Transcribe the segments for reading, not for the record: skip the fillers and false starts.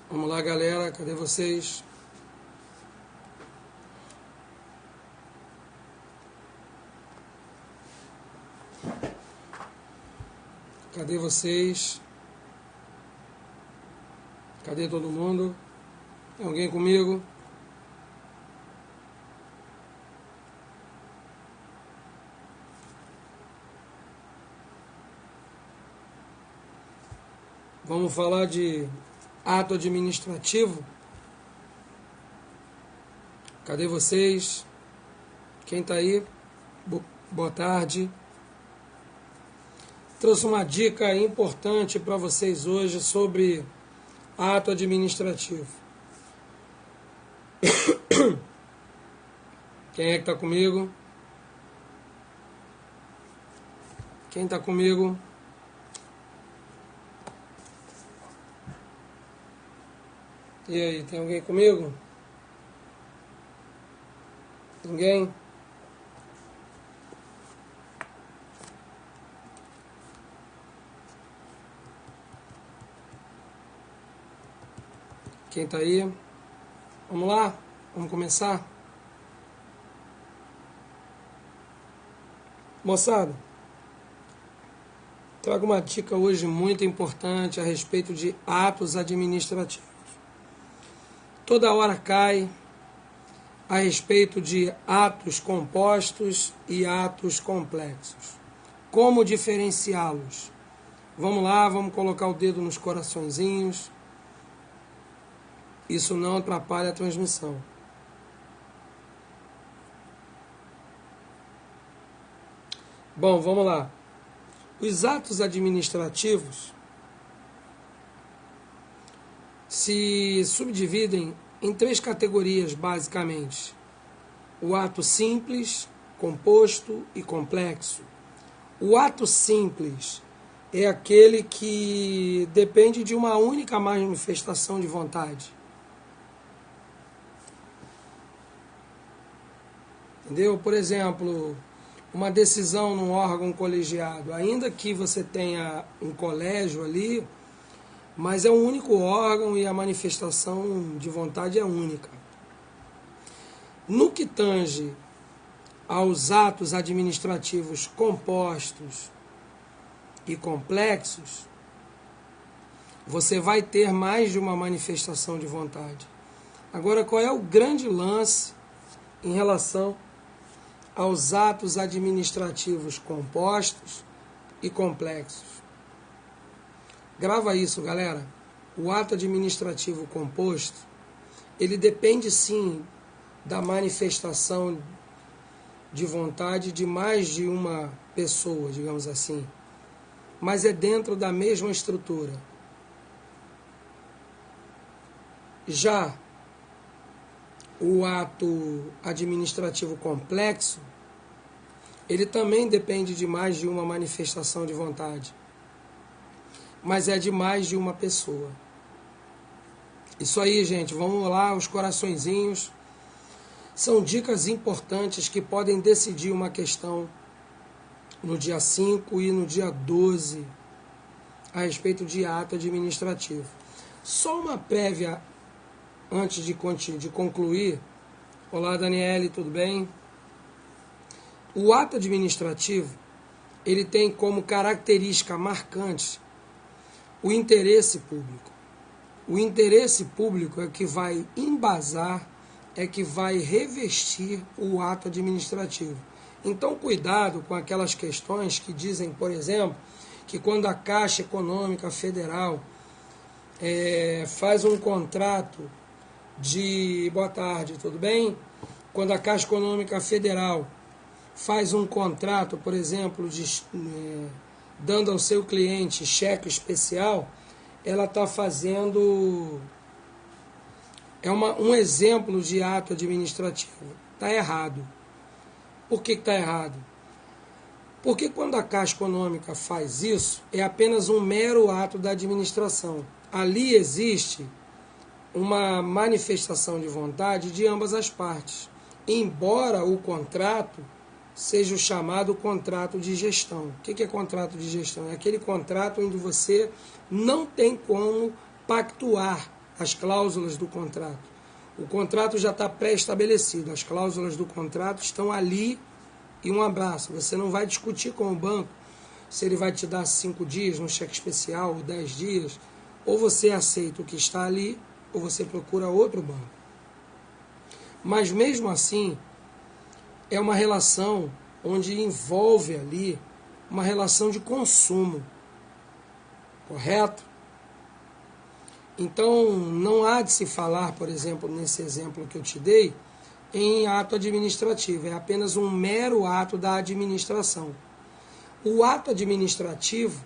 Vamos lá, galera, cadê vocês? Cadê vocês? Cadê todo mundo? Tem alguém comigo? Vamos falar de ato administrativo? Cadê vocês? Quem tá aí? Boa tarde. Trouxe uma dica importante para vocês hoje sobre ato administrativo. Quem é que está comigo? Quem está comigo? E aí, tem alguém comigo? Ninguém? Quem tá aí? Vamos lá? Vamos começar? Moçada, trago uma dica hoje muito importante a respeito de atos administrativos. Toda hora cai a respeito de atos compostos e atos complexos. Como diferenciá-los? Vamos lá, vamos colocar o dedo nos coraçõezinhos. Isso não atrapalha a transmissão. Bom, vamos lá. Os atos administrativos se subdividem em 3 categorias, basicamente. O ato simples, composto e complexo. O ato simples é aquele que depende de uma única manifestação de vontade. Entendeu? Por exemplo, uma decisão num órgão colegiado, ainda que você tenha um colégio ali, mas é um único órgão e a manifestação de vontade é única. No que tange aos atos administrativos compostos e complexos, você vai ter mais de uma manifestação de vontade. Agora, qual é o grande lance em relação aos atos administrativos compostos e complexos? Grava isso, galera. O ato administrativo composto, ele depende sim da manifestação de vontade de mais de uma pessoa, digamos assim. Mas é dentro da mesma estrutura. Já o ato administrativo complexo, ele também depende de mais de uma manifestação de vontade, mas é de mais de uma pessoa. Isso aí, gente, vamos lá, os coraçõezinhos. São dicas importantes que podem decidir uma questão no dia 5 e no dia 12 a respeito de ato administrativo. Só uma prévia antes de concluir. Olá, Daniele, tudo bem? O ato administrativo, ele tem como característica marcante o interesse público. O interesse público é que vai embasar, é que vai revestir o ato administrativo. Então, cuidado com aquelas questões que dizem, por exemplo, que quando a Caixa Econômica Federal faz um contrato de... Boa tarde, tudo bem? Quando a Caixa Econômica Federal faz um contrato, por exemplo, dando ao seu cliente cheque especial, ela está fazendo... É um exemplo de ato administrativo. Está errado. Por que está errado? Porque quando a Caixa Econômica faz isso, é apenas um mero ato da administração. Ali existe uma manifestação de vontade de ambas as partes. Embora o contrato seja o chamado contrato de gestão. O que é contrato de gestão? É aquele contrato onde você não tem como pactuar as cláusulas do contrato. O contrato já está pré-estabelecido, as cláusulas do contrato estão ali e um abraço. Você não vai discutir com o banco se ele vai te dar 5 dias no cheque especial, ou 10 dias, ou você aceita o que está ali, ou você procura outro banco. Mas mesmo assim, é uma relação onde envolve ali uma relação de consumo, correto? Então, não há de se falar, por exemplo, nesse exemplo que eu te dei, em ato administrativo, é apenas um mero ato da administração. O ato administrativo,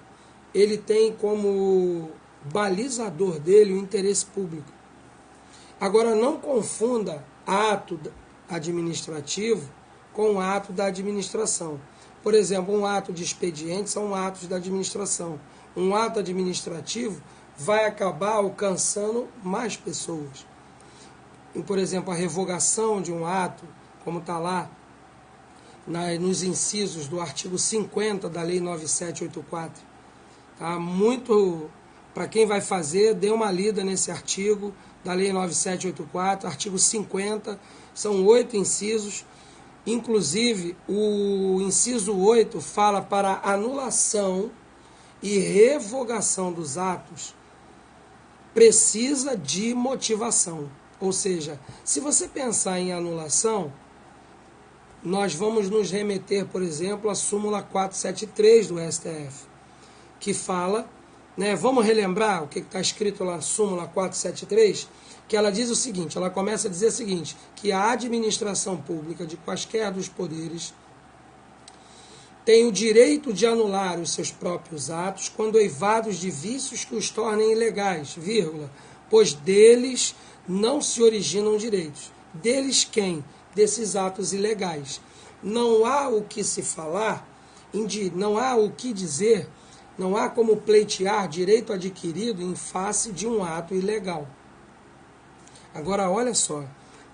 ele tem como balizador dele o interesse público. Agora, não confunda ato administrativo com o ato da administração. Por exemplo, um ato de expediente são atos da administração. Um ato administrativo vai acabar alcançando mais pessoas. Por exemplo, a revogação de um ato, como está lá nos incisos do artigo 50 da Lei 9784. Tá? Muito, para quem vai fazer, dê uma lida nesse artigo da Lei 9784, artigo 50, são 8 incisos. Inclusive, o inciso 8 fala para anulação e revogação dos atos, precisa de motivação. Ou seja, se você pensar em anulação, nós vamos nos remeter, por exemplo, à súmula 473 do STF, que fala, vamos relembrar o que está escrito lá na súmula 473, que ela diz o seguinte, ela começa a dizer o seguinte, que a administração pública de quaisquer dos poderes tem o direito de anular os seus próprios atos quando eivados de vícios que os tornem ilegais, pois deles não se originam direitos. Deles quem? Desses atos ilegais. Não há o que se falar, não há o que dizer, não há como pleitear direito adquirido em face de um ato ilegal. Agora, olha só,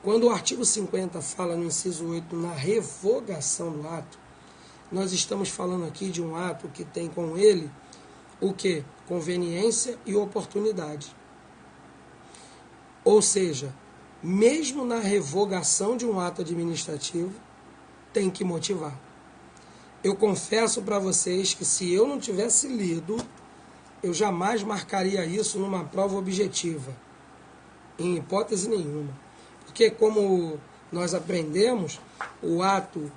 quando o artigo 50 fala no inciso 8 na revogação do ato, nós estamos falando aqui de um ato que tem com ele o quê? Conveniência e oportunidade. Ou seja, mesmo na revogação de um ato administrativo, tem que motivar. Eu confesso para vocês que se eu não tivesse lido, eu jamais marcaria isso numa prova objetiva, em hipótese nenhuma. Porque como nós aprendemos, o ato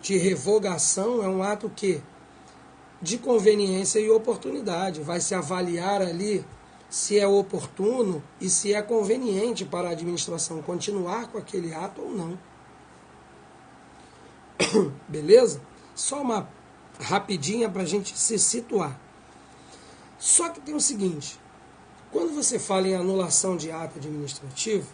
de revogação é um ato que de conveniência e oportunidade. Vai se avaliar ali se é oportuno e se é conveniente para a administração continuar com aquele ato ou não. Beleza? Só uma rapidinha para a gente se situar. Só que tem o seguinte, quando você fala em anulação de ato administrativo,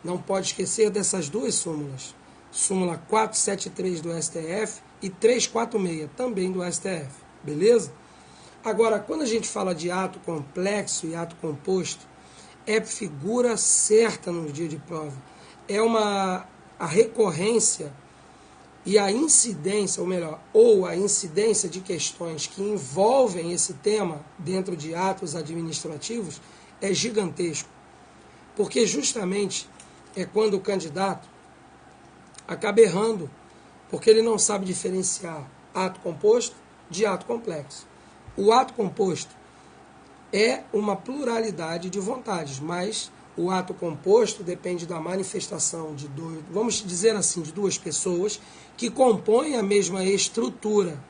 não pode esquecer dessas duas súmulas. Súmula 473 do STF e 346 também do STF. Beleza? Agora, quando a gente fala de ato complexo e ato composto, é figura certa no dia de prova. É a recorrência e a incidência, ou melhor, a incidência de questões que envolvem esse tema dentro de atos administrativos é gigantesco. Porque justamente é quando o candidato acaba errando, porque ele não sabe diferenciar ato composto de ato complexo. O ato composto é uma pluralidade de vontades, mas o ato composto depende da manifestação de vamos dizer assim, de duas pessoas que compõem a mesma estrutura.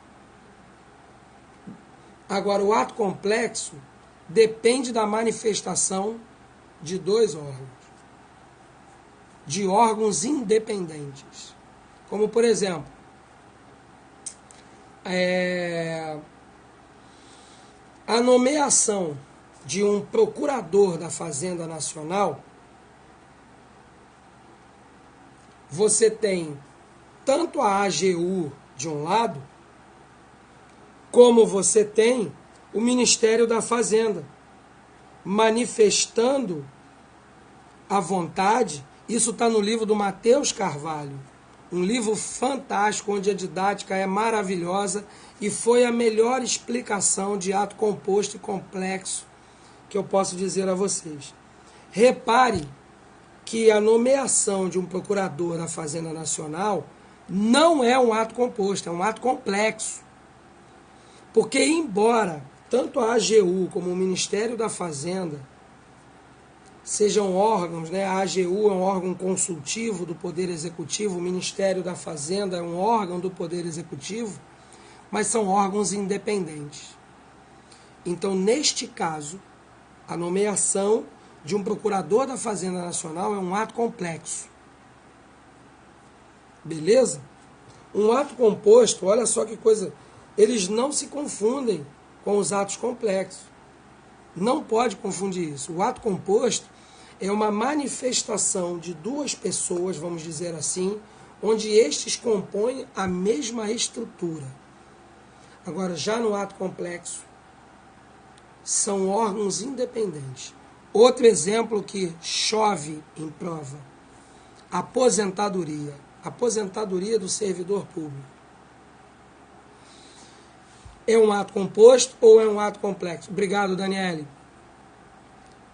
Agora, o ato complexo depende da manifestação de dois órgãos, de órgãos independentes. Como, por exemplo, a nomeação de um procurador da Fazenda Nacional, você tem tanto a AGU de um lado, como você tem o Ministério da Fazenda, manifestando a vontade. Isso está no livro do Matheus Carvalho, Um livro fantástico, onde a didática é maravilhosa e foi a melhor explicação de ato composto e complexo que eu posso dizer a vocês. Repare que a nomeação de um procurador da Fazenda Nacional não é um ato composto, é um ato complexo. Porque, embora tanto a AGU como o Ministério da Fazenda sejam órgãos, né? A AGU é um órgão consultivo do Poder Executivo, o Ministério da Fazenda é um órgão do Poder Executivo, mas são órgãos independentes. Então, neste caso, a nomeação de um procurador da Fazenda Nacional é um ato complexo. Beleza? Um ato composto, olha só que coisa, eles não se confundem com os atos complexos. Não pode confundir isso. O ato composto é uma manifestação de duas pessoas, vamos dizer assim, onde estes compõem a mesma estrutura. Agora, já no ato complexo, são órgãos independentes. Outro exemplo que chove em prova: aposentadoria. Aposentadoria do servidor público. É um ato composto ou é um ato complexo? Obrigado, Daniele.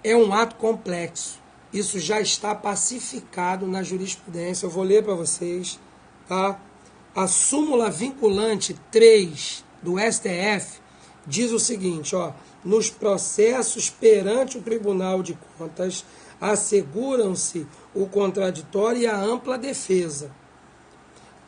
É um ato complexo. Isso já está pacificado na jurisprudência. Eu vou ler para vocês, tá? A súmula vinculante 3 do STF diz o seguinte, ó: nos processos perante o Tribunal de Contas, asseguram-se o contraditório e a ampla defesa,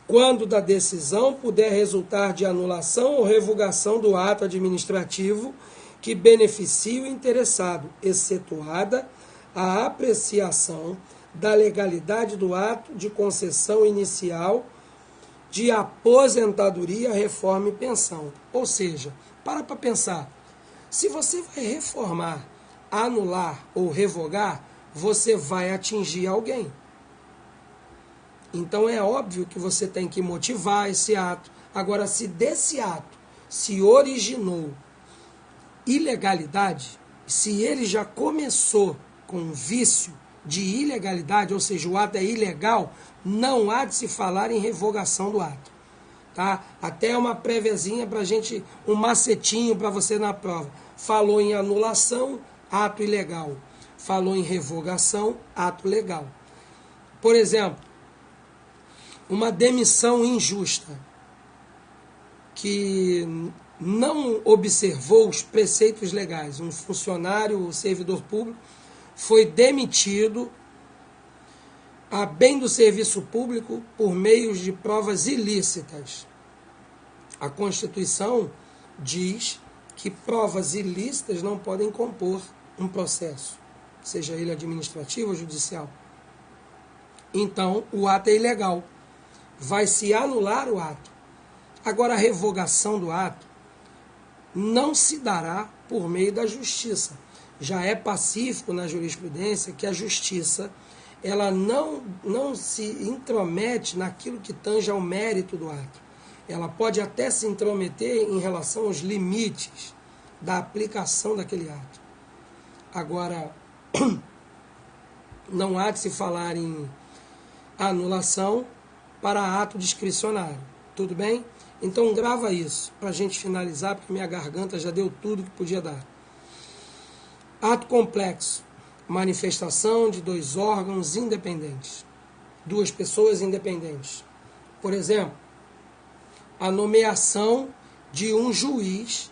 quando da decisão puder resultar de anulação ou revogação do ato administrativo que beneficie o interessado, excetuada a apreciação da legalidade do ato de concessão inicial de aposentadoria, reforma e pensão. Ou seja, para pensar, se você vai reformar, anular ou revogar, você vai atingir alguém. Então é óbvio que você tem que motivar esse ato. Agora, se desse ato se originou ilegalidade, se ele já começou com um vício de ilegalidade, ou seja, o ato é ilegal, não há de se falar em revogação do ato. Tá? Até uma préviazinha para a gente, um macetinho para você na prova. Falou em anulação, ato ilegal. Falou em revogação, ato legal. Por exemplo, uma demissão injusta, que não observou os preceitos legais. Um funcionário, um servidor público, foi demitido a bem do serviço público por meios de provas ilícitas. A Constituição diz que provas ilícitas não podem compor um processo, seja ele administrativo ou judicial. Então, o ato é ilegal. Vai se anular o ato. Agora, a revogação do ato não se dará por meio da justiça. Já é pacífico na jurisprudência que a justiça ela não se intromete naquilo que tange ao mérito do ato. Ela pode até se intrometer em relação aos limites da aplicação daquele ato. Agora, não há de se falar em anulação para ato discricionário. Tudo bem? Então grava isso, para a gente finalizar, porque minha garganta já deu tudo que podia dar. Ato complexo. Manifestação de dois órgãos independentes. Duas pessoas independentes. Por exemplo, a nomeação de um juiz,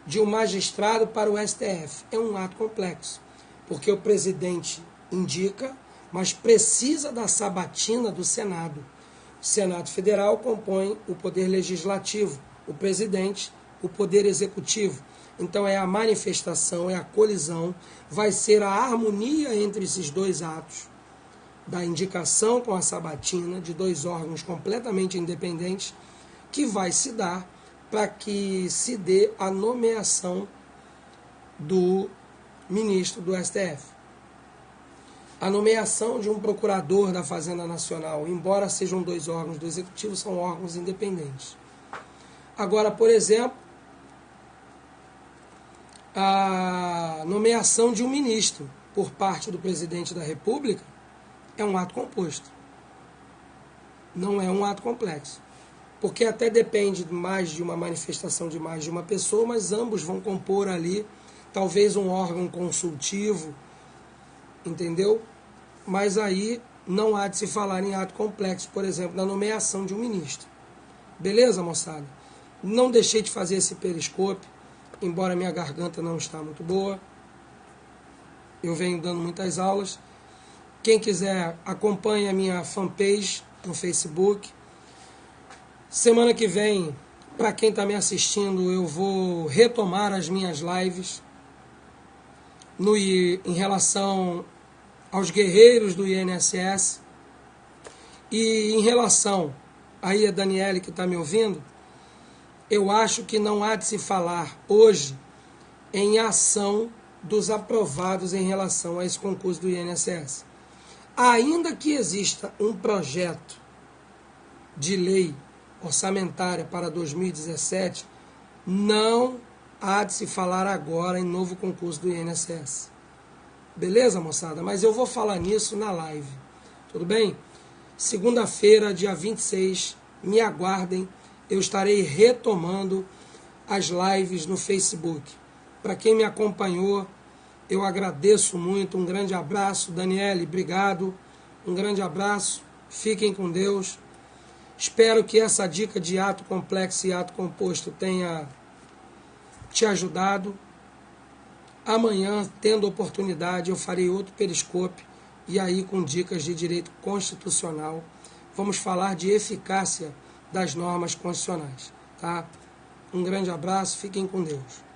de um magistrado para o STF. É um ato complexo, porque o presidente indica, mas precisa da sabatina do Senado. O Senado Federal compõe o poder legislativo, o presidente, o poder executivo. Então é a manifestação, é a colisão, vai ser a harmonia entre esses dois atos, da indicação com a sabatina de dois órgãos completamente independentes, que vai se dar para que se dê a nomeação do ministro do STF. A nomeação de um procurador da Fazenda Nacional, embora sejam dois órgãos do Executivo, são órgãos independentes. Agora, por exemplo, a nomeação de um ministro por parte do presidente da República é um ato composto. não é um ato complexo. Porque até depende mais de uma manifestação de mais de uma pessoa, mas ambos vão compor ali, talvez um órgão consultivo, entendeu? Mas aí não há de se falar em ato complexo, por exemplo, na nomeação de um ministro. Beleza, moçada? Não deixei de fazer esse periscope, embora minha garganta não está muito boa. Eu venho dando muitas aulas. Quem quiser, acompanhe a minha fanpage no Facebook. Semana que vem, para quem está me assistindo, eu vou retomar as minhas lives em relação aos guerreiros do INSS. E em relação, aí a Daniele que está me ouvindo, eu acho que não há de se falar hoje em ação dos aprovados em relação a esse concurso do INSS. Ainda que exista um projeto de lei orçamentária para 2017, não há de se falar agora em novo concurso do INSS. Beleza, moçada? Mas eu vou falar nisso na live. Tudo bem? Segunda-feira, dia 26, me aguardem. Eu estarei retomando as lives no Facebook. Para quem me acompanhou, eu agradeço muito. Um grande abraço. Daniele, obrigado. Um grande abraço. Fiquem com Deus. Espero que essa dica de ato complexo e ato composto tenha te ajudado. Amanhã, tendo oportunidade, eu farei outro periscope e aí com dicas de direito constitucional. Vamos falar de eficácia das normas constitucionais. Tá? Um grande abraço, fiquem com Deus.